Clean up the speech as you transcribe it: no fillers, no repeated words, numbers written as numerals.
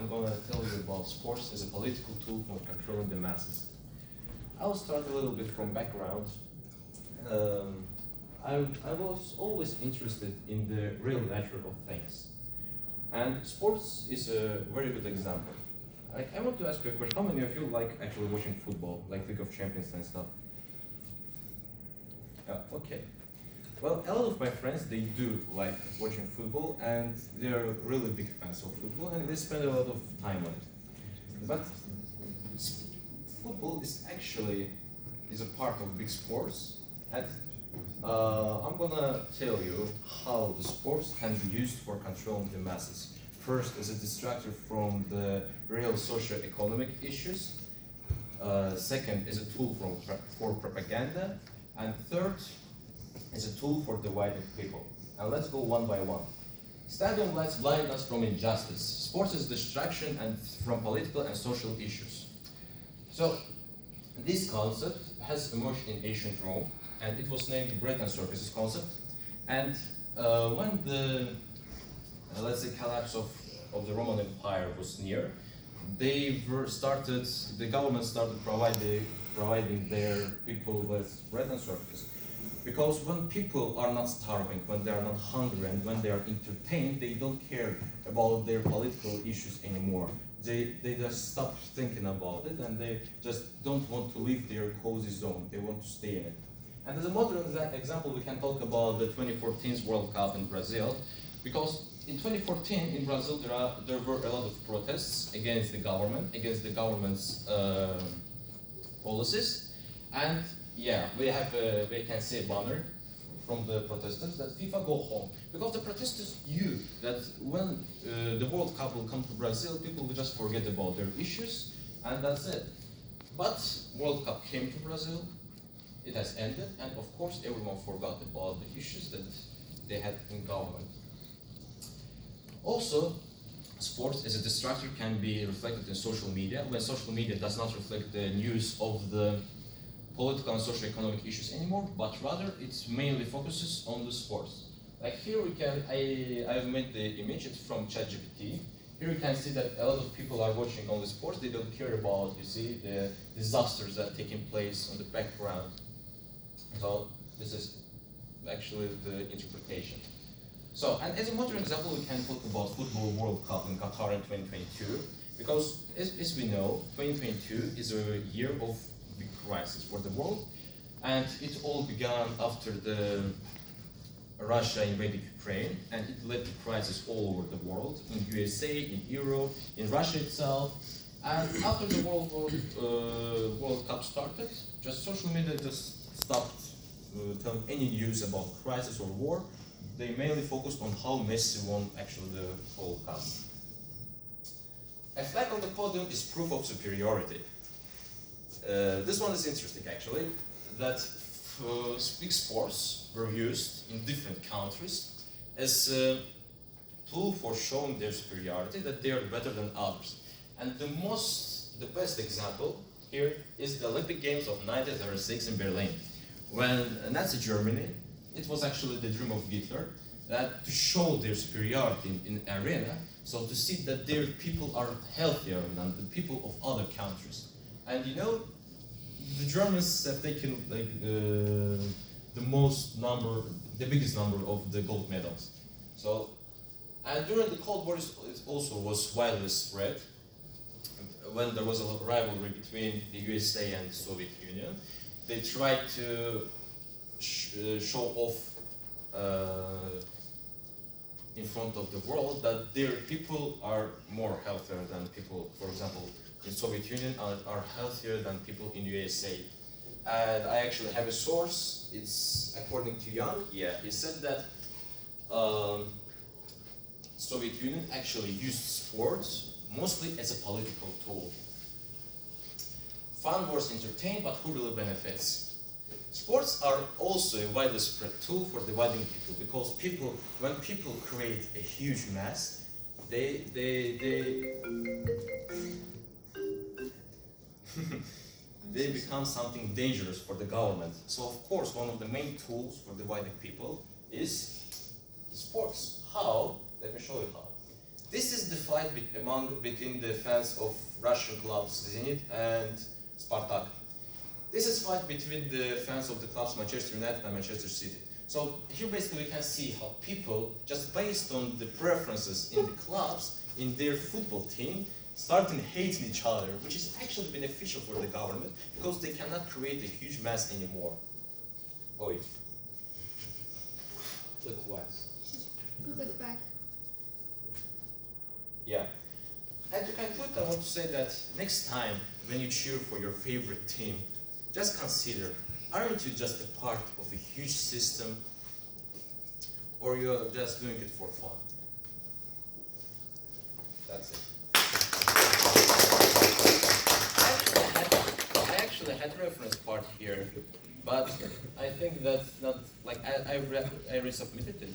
I'm gonna tell you about sports as a political tool for controlling the masses. I'll start a little bit from background. I was always interested in the real nature of things. And sports is a very good example. Like, I want to ask you a question. How many of you like actually watching football, like League of Champions and stuff? Yeah, okay. Well, a lot of my friends, they do like watching football and they're really big fans of football and they spend a lot of time on it. But football is actually is a part of big sports, and I'm gonna tell you how the sports can be used for controlling the masses. First, as a distractor from the real socio-economic issues. Second, as a tool for propaganda. And third, as a tool for dividing people. And let's go one by one. Stadium lights blind us from injustice. Sports is distraction and from political and social issues. So, this concept has emerged in ancient Rome, and it was named the bread and circuses concept. And when the, let's say, collapse of the Roman Empire was near, the government started providing their people with bread and circuses. Because when people are not starving, when they are not hungry, and when they are entertained, they don't care about their political issues anymore. They just stop thinking about it, and they just don't want to leave their cozy zone. They want to stay in it. And as a modern example, we can talk about the 2014 World Cup in Brazil, because in 2014 in Brazil there were a lot of protests against the government, against the government's policies, and yeah, we have a vacancy banner from the protesters that FIFA go home, because the protesters knew that when the World Cup will come to Brazil, people will just forget about their issues, and that's it. But World Cup came to Brazil, it has ended, and of course everyone forgot about the issues that they had in government. Also, sports as a distractor can be reflected in social media, when social media does not reflect the news of the political and socio-economic issues anymore, but rather it mainly focuses on the sports. Like here I've made the image, it's from ChatGPT. Here you can see that a lot of people are watching all the sports, they don't care about, you see, the disasters that are taking place on the background. So this is actually the interpretation. So, and as a modern example, we can talk about Football World Cup in Qatar in 2022, because as we know, 2022 is a year of big crisis for the world, and it all began after the Russia invaded Ukraine, and it led to crisis all over the world, in USA, in Europe, in Russia itself. And after the World Cup started, just social media just stopped telling any news about crisis or war. They mainly focused on how Messi won actually the World Cup. A flag on the podium is proof of superiority. This one is interesting actually, that big sports were used in different countries as a tool for showing their superiority, that they are better than others. And the best example here is the Olympic Games of 1936 in Berlin. When Nazi Germany, it was actually the dream of Hitler, that to show their superiority in arena, so to see that their people are healthier than the people of other countries. And you know, the Germans have taken like the biggest number of the gold medals. So, and during the Cold War, it also was widely spread. When there was a rivalry between the USA and the Soviet Union, they tried to show off in front of the world that their people are more healthier than people, for example, in Soviet Union are healthier than people in USA. And I actually have a source, it's according to Young, yeah, he said that Soviet Union actually used sports mostly as a political tool. Fun was entertained, but who really benefits? Sports are also a widely spread tool for dividing people, because when people create a huge mass, they become something dangerous for the government. So of course, one of the main tools for dividing people is sports. How? Let me show you how. This is the fight between the fans of Russian clubs Zenit and Spartak. This is fight between the fans of the clubs Manchester United and Manchester City. So here basically we can see how people, just based on the preferences in the clubs, in their football team, starting hating each other, which is actually beneficial for the government because they cannot create a huge mass anymore. Oi. Look wise. Look back. Yeah. And to conclude, I want to say that next time when you cheer for your favorite team, just consider, aren't you just a part of a huge system, or you're just doing it for fun? That's it. I actually had reference part here, but I think that's not, like, I resubmitted it.